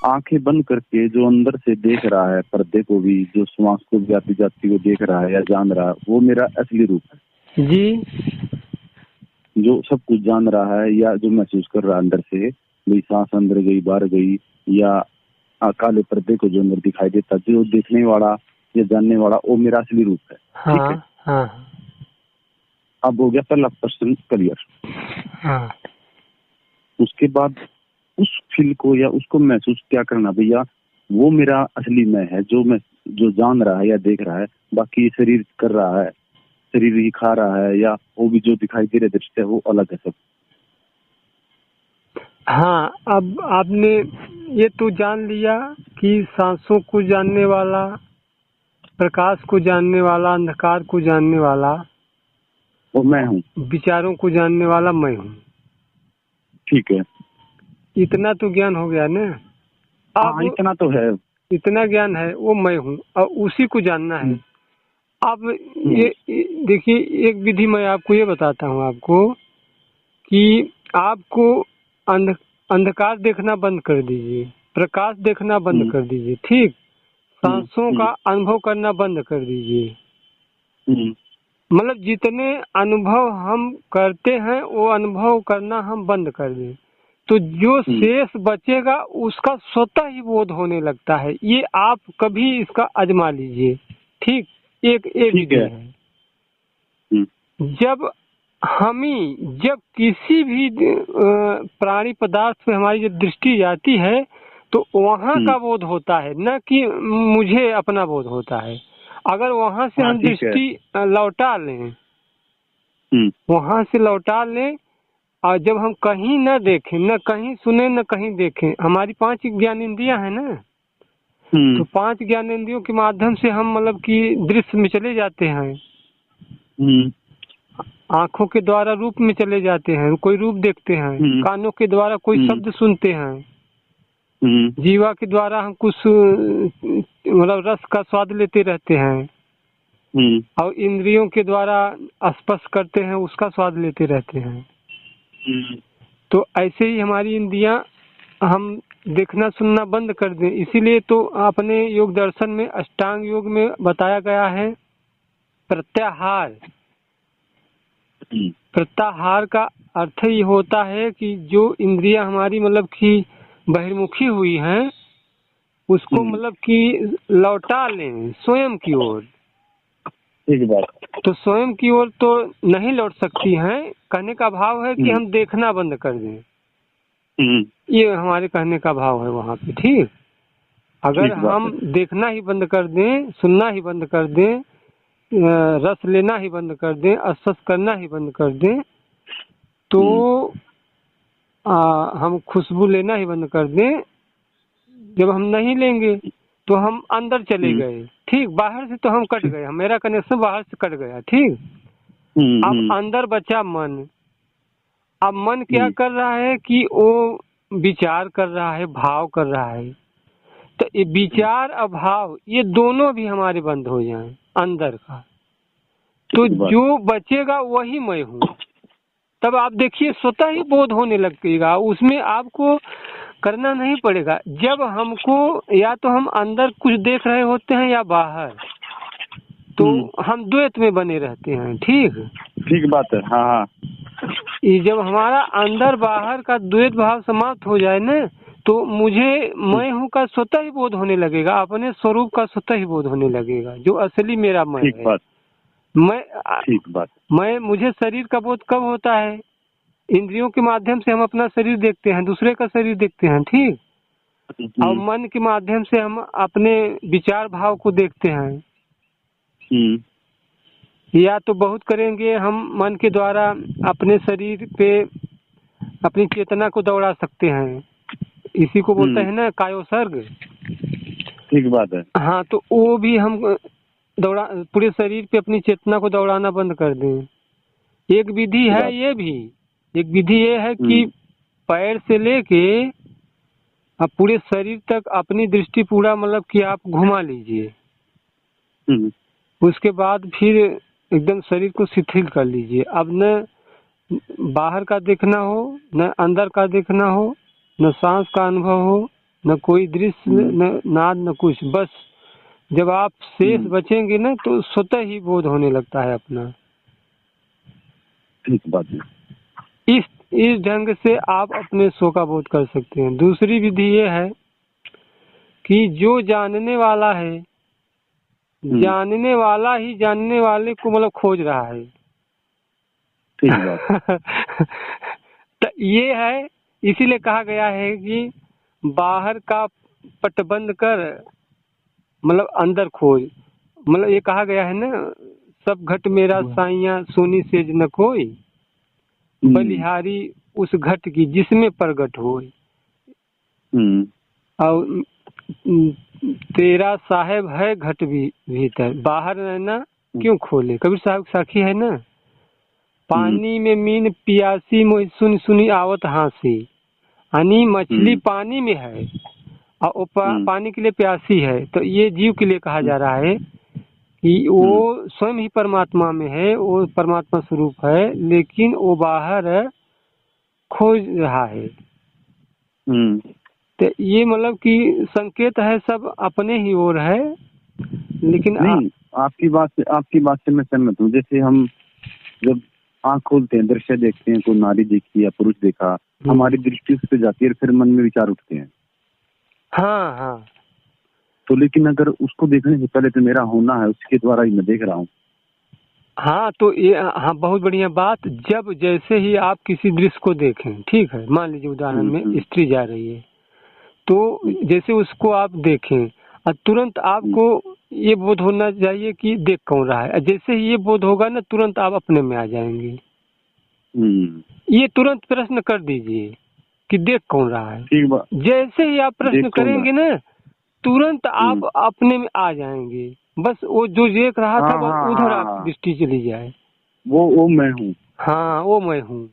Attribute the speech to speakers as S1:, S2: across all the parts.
S1: आंखें बंद करके जो अंदर से देख रहा है पर्दे को भी, जो श्वास को भी आती जाती को देख रहा है या जान रहा है, वो मेरा असली रूप है
S2: जी।
S1: जो सब कुछ जान रहा है या जो महसूस कर रहा है अंदर से, भाई सांस अंदर गई बाहर गई, या काले पर्दे को जो अंदर दिखाई देता, जो देखने वाला या जानने वाला, वो मेरा असली रूप है। ठीक है।
S2: हाँ।
S1: अब हो गया पहला प्रश्न क्लियर।
S2: हाँ।
S1: उसके बाद उस फील को या उसको महसूस क्या करना भैया, वो मेरा असली मैं है, जो जान रहा है या देख रहा है। बाकी शरीर कर रहा है, शरीर ही खा रहा है, या वो भी जो दिखाई दे रहे दृश्य है वो अलग है सब।
S2: हाँ, अब आपने ये तो जान लिया कि सांसों को जानने वाला, प्रकाश को जानने वाला, अंधकार को जानने वाला,
S1: वो मैं हूँ।
S2: विचारों को जानने वाला मैं हूँ।
S1: ठीक है,
S2: इतना तो ज्ञान हो गया ना। अब
S1: इतना तो है,
S2: इतना ज्ञान है, वो मैं हूँ और उसी को जानना है। अब ये देखिए, एक विधि मैं आपको ये बताता हूँ आपको कि आपको अंधकार देखना बंद कर दीजिए, प्रकाश देखना बंद कर दीजिए। ठीक, सांसों का अनुभव करना बंद कर दीजिए। मतलब जितने अनुभव हम करते हैं वो अनुभव करना हम बंद कर दें, तो जो शेष बचेगा उसका स्वतः ही बोध होने लगता है। ये आप कभी इसका आजमा लीजिए। ठीक, एक विधि है। जब किसी भी प्राणी पदार्थ पे हमारी जब दृष्टि जाती है तो वहाँ का बोध होता है, न कि मुझे अपना बोध होता है। अगर वहाँ से हम दृष्टि लौटा लें, वहाँ से लौटा लें, और जब हम कहीं न देखें, न कहीं सुने, न कहीं देखें, हमारी 5 ज्ञानेंद्रियां हैं ना, तो 5 ज्ञानेंद्रियों के माध्यम से हम मतलब कि दृश्य में चले जाते हैं। आंखों के द्वारा रूप में चले जाते हैं, कोई रूप देखते हैं। कानों के द्वारा कोई शब्द सुनते हैं। जीवा के द्वारा हम कुछ मतलब रस का स्वाद लेते रहते हैं। और इंद्रियों के द्वारा स्पर्श करते हैं, उसका स्वाद लेते रहते हैं। तो ऐसे ही हमारी इंद्रियां हम देखना सुनना बंद कर दें। इसीलिए तो अपने योग दर्शन में, अष्टांग योग में बताया गया है प्रत्याहार। प्रत्याहार का अर्थ ही होता है कि जो इंद्रियां हमारी मतलब कि बहिर्मुखी हुई हैं, उसको मतलब कि लौटा लें स्वयं की ओर।
S1: ठीक बात।
S2: तो स्वयं की ओर तो नहीं लौट सकती हैं। कहने का भाव है कि हम देखना बंद कर दें। ये हमारे कहने का भाव है वहाँ पे। ठीक, अगर हम देखना ही बंद कर दें, सुनना ही बंद कर दें, रस लेना ही बंद कर दें, स्पर्श करना ही बंद कर दें, तो हम खुशबू लेना ही बंद कर दें। जब हम नहीं लेंगे तो हम अंदर चले गए। ठीक, बाहर से तो हम कट गए, मेरा कनेक्शन बाहर से कट गया। ठीक, अब अंदर बचा मन। अब मन क्या कर रहा है कि वो विचार कर रहा है, भाव कर रहा है। तो ये विचार और भाव, ये दोनों भी हमारे बंद हो जाएं अंदर का, तो जो बचेगा वही मैं हूँ। तब आप देखिए स्वतः ही बोध होने लगेगा, उसमें आपको करना नहीं पड़ेगा। जब हमको या तो हम अंदर कुछ देख रहे होते हैं या बाहर, तो हम द्वैत में बने रहते हैं। ठीक
S1: बात है। हाँ।
S2: ये जब हमारा अंदर बाहर का द्वैत भाव समाप्त हो जाए ना, तो मुझे मैं हूँ का स्वतः ही बोध होने लगेगा, अपने स्वरूप का स्वतः ही बोध होने लगेगा, जो असली मेरा मैं है। मुझे शरीर का बोध कब होता है? इंद्रियों के माध्यम से हम अपना शरीर देखते हैं, दूसरे का शरीर देखते हैं। ठीक, और मन के माध्यम से हम अपने विचार भाव को देखते हैं। या तो बहुत करेंगे हम मन के द्वारा अपने शरीर पे अपनी चेतना को दौड़ा सकते हैं, इसी को बोलते हैं ना कायोसर्ग।
S1: ठीक बात है।
S2: हाँ, तो वो भी हम पूरे शरीर पे अपनी चेतना को दौड़ाना बंद कर दें। एक विधि है, एक विधि ये है कि पैर से लेके अब पूरे शरीर तक अपनी दृष्टि पूरा मतलब कि आप घुमा लीजिए। उसके बाद फिर एकदम शरीर को शिथिल कर लीजिए। अब न बाहर का देखना हो, न अंदर का देखना हो, न सांस का अनुभव हो, न कोई दृश्य, न नाद, न कुछ। बस जब आप शेष बचेंगे ना तो स्वतः ही बोध होने लगता है अपना।
S1: ठीक बात है।
S2: इस ढंग से आप अपने स्व का बोध कर सकते हैं। दूसरी विधि ये है कि जो जानने वाला है, जानने वाला ही जानने वाले को मतलब खोज रहा है।
S1: ठीक बात।
S2: तो ये है, इसीलिए कहा गया है कि बाहर का पट बंद कर मतलब अंदर खोज। मतलब ये कहा गया है ना, सब घट मेरा साइया सोनी सेज न कोई, बलिहारी उस घट की जिसमें प्रगट होए। और तेरा साहेब है घट भी भीतर, बाहर रहना क्यों खोले। कबीर साहब साखी है ना, पानी में मीन पियासी मोहि सुन सुनी आवत हासी। यानी मछली पानी में है और पानी के लिए प्यासी है। तो ये जीव के लिए कहा जा रहा है कि वो स्वयं ही परमात्मा में है, वो परमात्मा स्वरूप है, लेकिन वो बाहर खोज रहा है। तो ये मतलब कि संकेत है सब अपने ही ओर है। लेकिन
S1: नहीं, आपकी बात से मैं सहमत हूँ। जैसे हम जब आँख खोलते हैं, दृश्य देखते हैं, कोई नारी देखी या पुरुष देखा, हमारी दृष्टि उस पे जाती है, फिर मन में विचार उठते हैं।
S2: हाँ हाँ।
S1: तो लेकिन अगर उसको देखने से पहले तो मेरा होना है, उसके द्वारा ही मैं देख रहा हूँ।
S2: हाँ तो ये, हाँ बहुत बढ़िया बात। जब जैसे ही आप किसी दृश्य को देखें, ठीक है, मान लीजिए उदाहरण में स्त्री जा रही है, तो जैसे उसको आप देखें और तुरंत आपको ये बोध होना चाहिए कि देख कौन रहा है। जैसे ही ये बोध होगा ना, तुरंत आप अपने में आ जाएंगे। ये तुरंत प्रश्न कर दीजिए कि देख कौन रहा है। जैसे ही आप प्रश्न करेंगे ना, तुरंत आप अपने में आ जाएंगे। बस वो जो देख रहा था बस उधर आपकी दृष्टि चली जाए।
S1: वो मैं हूँ।
S2: हाँ, वो मैं हूँ।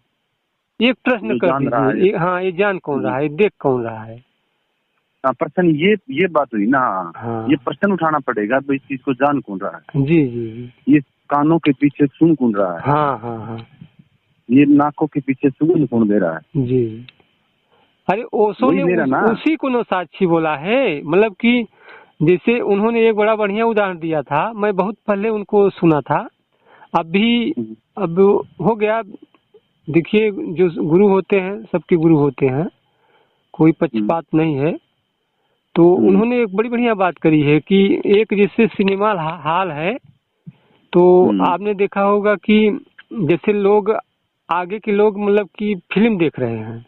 S2: एक प्रश्न कर दीजिए, हाँ ये जान कौन रहा है, देख कौन रहा है।
S1: प्रश्न ये बात हुई ना। हाँ। ये प्रश्न उठाना पड़ेगा, तो इस चीज को जान कौन रहा है।
S2: जी जी।
S1: ये कानों के पीछे सुन कौन रहा है।
S2: हाँ हाँ हाँ।
S1: ये नाकों के पीछे सुगंध कौन दे रहा है।
S2: जी। अरे ओशो ने उसी को न साक्षी बोला है। मतलब कि जैसे उन्होंने एक बड़ा बढ़िया उदाहरण दिया था, मैं बहुत पहले उनको सुना था, अब हो गया। देखिए, जो गुरु होते हैं सबके गुरु होते हैं, कोई पक्षपात नहीं है। तो उन्होंने एक बड़ी बढ़िया बात करी है कि एक जैसे सिनेमा हॉल है, तो आपने देखा होगा कि जैसे लोग आगे के लोग मतलब कि फिल्म देख रहे हैं,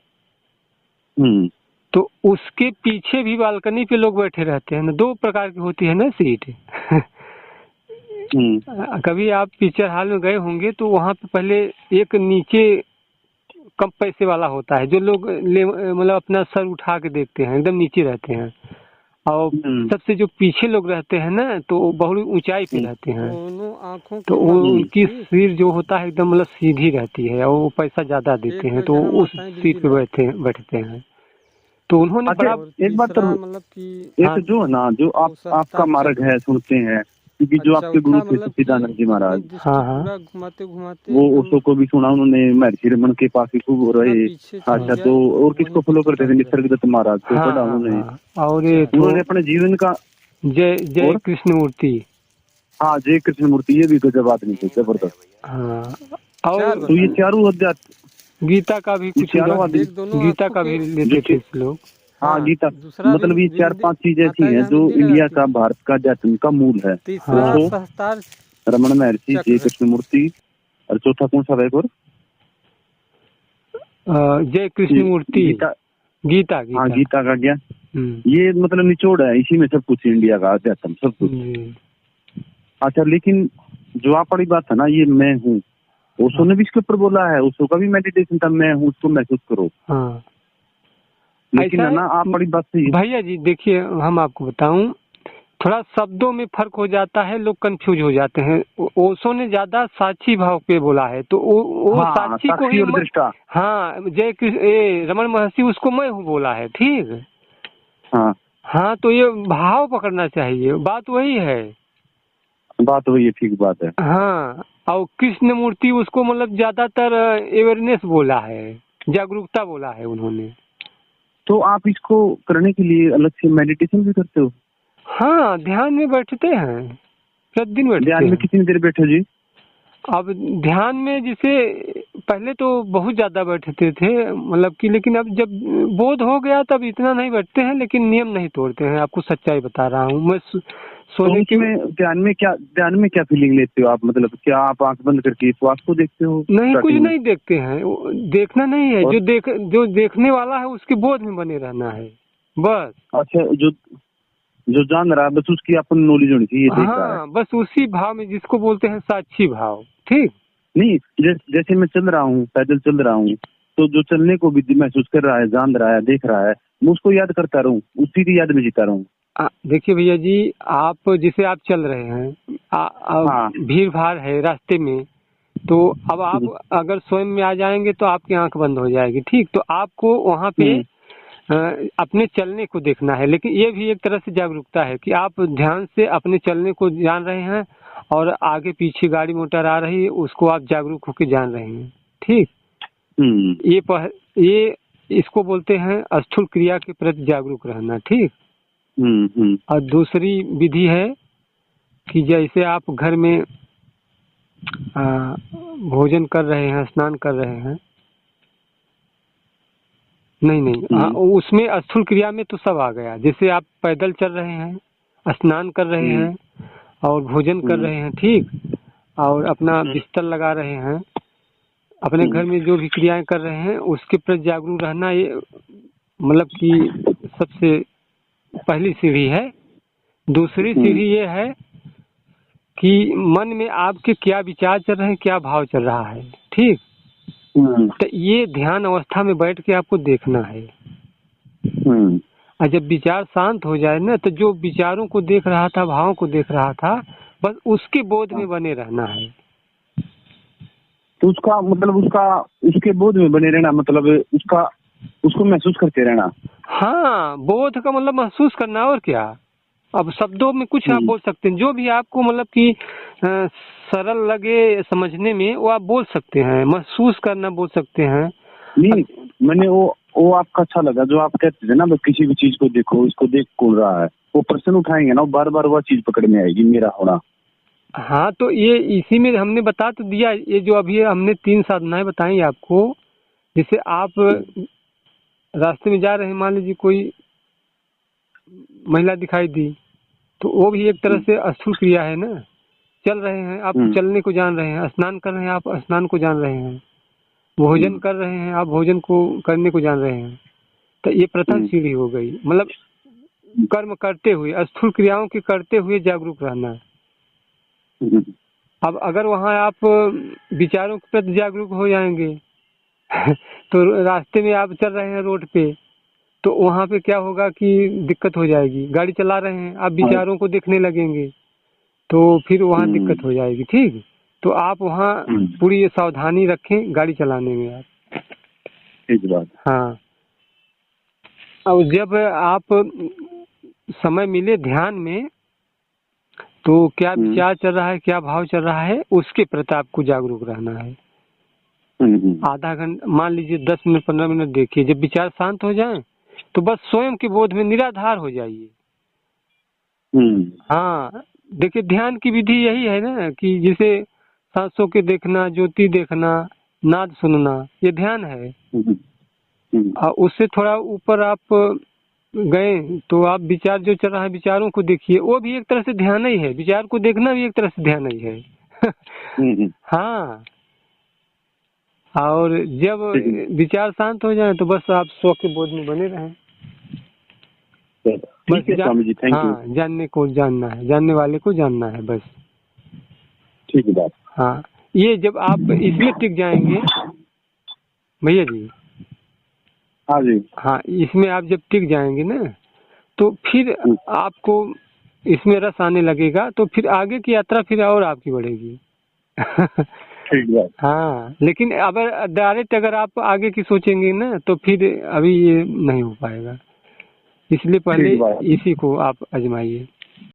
S2: तो उसके पीछे भी बालकनी पे लोग बैठे रहते हैं ना। दो प्रकार की होती है ना सीट। कभी आप पिक्चर हॉल में गए होंगे तो वहाँ पे पहले एक नीचे कम पैसे वाला होता है, जो लोग मतलब अपना सर उठा के देखते हैं, एकदम नीचे रहते हैं। और सबसे जो पीछे लोग रहते हैं ना, तो बहुत ऊंचाई पे रहते हैं, तो उनकी सिर जो होता है एकदम मतलब सीधी रहती है, और वो पैसा ज्यादा देते हैं तो उस सीट पे बैठते हैं। तो उन्होंने
S1: एक बात मतलब कि एक जो है ना, जो आपका मार्ग है सुनते हैं, क्योंकि जो आपके गुरु थे सच्चिदानंद जी महाराज, वो ओशो को भी सुना उन्होंने, महर्षि रमन के पास भी खूब रहे। अच्छा, तो और किसको फॉलो करते थे? निसर्गदत्त महाराज को पढ़ा उन्होंने। और उन्होंने अपने जीवन का
S2: जय कृष्णमूर्ति।
S1: हाँ, जय कृष्णमूर्ति, ये भी गजब आदमी थे, जबरदस्त।
S2: और
S1: तो ये चारों अध्यात्म,
S2: गीता का भी कुछ, गीता का भी लेते थे लोग।
S1: हाँ, गीता मतलब ये 4-5 चीजें ऐसी हैं जो इंडिया का, भारत का अध्यात्म का मूल है। रमन महर्षि, जय कृष्णमूर्ति, और चौथा कौन सा है? और
S2: जय कृष्णमूर्ति, गीता।
S1: हाँ, गीता का क्या, ये मतलब निचोड़ है, इसी में सब कुछ इंडिया का अध्यात्म सब कुछ। अच्छा, लेकिन जो आप बड़ी बात है ना, ये मैं हूँ, ओशो ने भी इसके ऊपर बोला है। ओशो का भी मेडिटेशन था, मैं हूँ, उसको महसूस करो। हाँ। लेकिन है ना, आप बड़ी बात सही
S2: भैया जी। देखिए, हम आपको बताऊं, थोड़ा शब्दों में फर्क हो जाता है, लोग कंफ्यूज हो जाते हैं। ओशो ने ज्यादा साक्षी भाव पे बोला है, तो वो हाँ, साक्षी को ही हाँ, जय रमन महर्षि उसको मैं हूँ बोला है, ठीक। हाँ, तो ये भाव पकड़ना चाहिए, बात वही है।
S1: बात वही है, ठीक बात है।
S2: हाँ, और कृष्ण मूर्ति उसको मतलब ज्यादातर अवेयरनेस बोला है, जागरूकता बोला है उन्होंने।
S1: तो आप इसको करने के लिए अलग से मेडिटेशन भी करते हो?
S2: हाँ, ध्यान में बैठते हैं, प्रतिदिन बैठते हैं।
S1: ध्यान में कितनी देर बैठे जी?
S2: अब ध्यान में जैसे पहले तो बहुत ज्यादा बैठते थे, मतलब कि, लेकिन अब जब बोध हो गया तब इतना नहीं बैठते हैं, लेकिन नियम नहीं तोड़ते हैं। आपको सच्चाई बता रहा हूँ मैं। सोने के
S1: ध्यान में क्या फीलिंग लेते हो आप? मतलब क्या आप आंख बंद करके श्वास को देखते हो?
S2: नहीं, कुछ नहीं देखते हैं, देखना नहीं है। जो देखने वाला है उसके बोध में बने रहना है बस।
S1: अच्छा, जो जान रहा है बस उसकी अपन नॉलेज होनी चाहिए, देख रहा है
S2: बस उसी भाव में, जिसको बोलते हैं साक्षी भाव। ठीक
S1: नहीं, जैसे मैं चल रहा हूँ, पैदल चल रहा हूँ, तो जो चलने को भी महसूस कर रहा है, जान रहा है, देख रहा है, मैं उसको याद करता रहूँ, उसी की याद में जीता रहूँ।
S2: देखिए भैया जी, आप जैसे आप चल रहे हैं,
S1: हाँ।
S2: भीड़ भाड़ है रास्ते में, तो अब आप अगर स्वयं में आ जाएंगे तो आपकी आंख बंद हो जाएगी। ठीक, तो आपको वहाँ पे अपने चलने को देखना है। लेकिन ये भी एक तरह से जागरूकता है कि आप ध्यान से अपने चलने को जान रहे हैं, और आगे पीछे गाड़ी मोटर आ रही है उसको आप जागरूक होकर जान रहे हैं। ठीक, ये इसको बोलते हैं स्थूल क्रिया के प्रति जागरूक रहना। ठीक। और दूसरी विधि है कि जैसे आप घर में भोजन कर रहे हैं, स्नान कर रहे हैं, नहीं, उसमें स्थूल क्रिया में तो सब आ गया। जैसे आप पैदल चल रहे हैं, स्नान कर रहे हैं और भोजन कर रहे हैं। ठीक, और अपना बिस्तर लगा रहे हैं, अपने घर में जो भी क्रियाएं कर रहे हैं उसके प्रति जागरूक रहना, ये मतलब कि सबसे पहली सीढ़ी है। दूसरी सीढ़ी ये है कि मन में आपके क्या विचार चल रहे हैं, क्या भाव चल रहा है। ठीक, तो ये ध्यान अवस्था में बैठ के आपको देखना है। और जब विचार शांत हो जाए ना, तो जो विचारों को देख रहा था, भावों को देख रहा था, बस उसके बोध में बने रहना है।
S1: तो उसका मतलब उसके बोध में बने रहना मतलब उसको महसूस करते रहना।
S2: हाँ, बोध का मतलब महसूस करना, और क्या। अब शब्दों में कुछ आप बोल सकते हैं, जो भी आपको मतलब कि सरल लगे समझने में, वो आप बोल सकते हैं। महसूस करना बोल सकते हैं।
S1: नहीं, मैंने वो आपका अच्छा लगा जो आप कहते थे ना, बस किसी भी चीज को देखो, इसको देख कौन रहा है, वो प्रश्न उठाएंगे ना, बार बार वह चीज पकड़ में आएगी, मेरा होना।
S2: हाँ, तो ये इसी में हमने बता तो दिया। ये जो अभी हमने 3 साधनाएं बताई आपको, जैसे आप रास्ते में जा रहे हैं, मान लीजिए कोई महिला दिखाई दी, तो वो भी एक तरह से स्थूल क्रिया है ना। चल रहे हैं आप, चलने को जान रहे हैं। स्नान कर रहे हैं आप, स्नान को जान रहे हैं। भोजन कर रहे हैं आप, भोजन को करने को जान रहे हैं। तो ये प्रथम सीढ़ी हो गई, मतलब कर्म करते हुए, स्थूल क्रियाओं के करते हुए जागरूक रहना। अब अगर वहाँ आप विचारों के प्रति जागरूक हो जाएंगे तो रास्ते में आप चल रहे हैं रोड पे, तो वहाँ पे क्या होगा कि दिक्कत हो जाएगी। गाड़ी चला रहे हैं आप, विचारों को देखने लगेंगे, तो फिर वहाँ दिक्कत हो जाएगी। ठीक, तो आप वहाँ पूरी सावधानी रखें गाड़ी चलाने में आप।
S1: ठीक बात।
S2: हाँ, और जब आप समय मिले ध्यान में, तो क्या विचार चल रहा है, क्या भाव चल रहा है, उसके प्रति आपको जागरूक रहना है। आधा घंटा, मान लीजिए 10 मिनट 15 मिनट देखिए। जब विचार शांत हो जाए तो बस स्वयं के बोध में निराधार हो जाइए। हाँ, देखिए ध्यान की विधि यही है ना कि जैसे सांसों के देखना, ज्योति देखना, नाद सुनना, ये ध्यान है। और उससे थोड़ा ऊपर आप गए तो आप विचार जो चल रहा है, विचारों को देखिए, वो भी एक तरह से ध्यान ही है। विचार को देखना भी एक तरह से ध्यान ही है। हाँ, और जब विचार शांत हो जाए तो बस आप स्व के बोध में बने रहें।
S1: ठीक है स्वामी जी, थैंक यू।
S2: हाँ, जानने को जानना है, जानने वाले को जानना है, बस।
S1: ठीक है बात।
S2: हाँ, ये जब आप इसमें टिक जाएंगे भैया जी।
S1: हाँ जी।
S2: हाँ, इसमें आप जब टिक जाएंगे ना, तो फिर आपको इसमें रस आने लगेगा, तो फिर आगे की यात्रा फिर और आपकी बढ़ेगी।
S1: ठीक है।
S2: हाँ, लेकिन अगर डायरेक्ट अगर आप आगे की सोचेंगे ना, तो फिर अभी ये नहीं हो पाएगा। इसलिए पहले इसी को आप आजमाइए।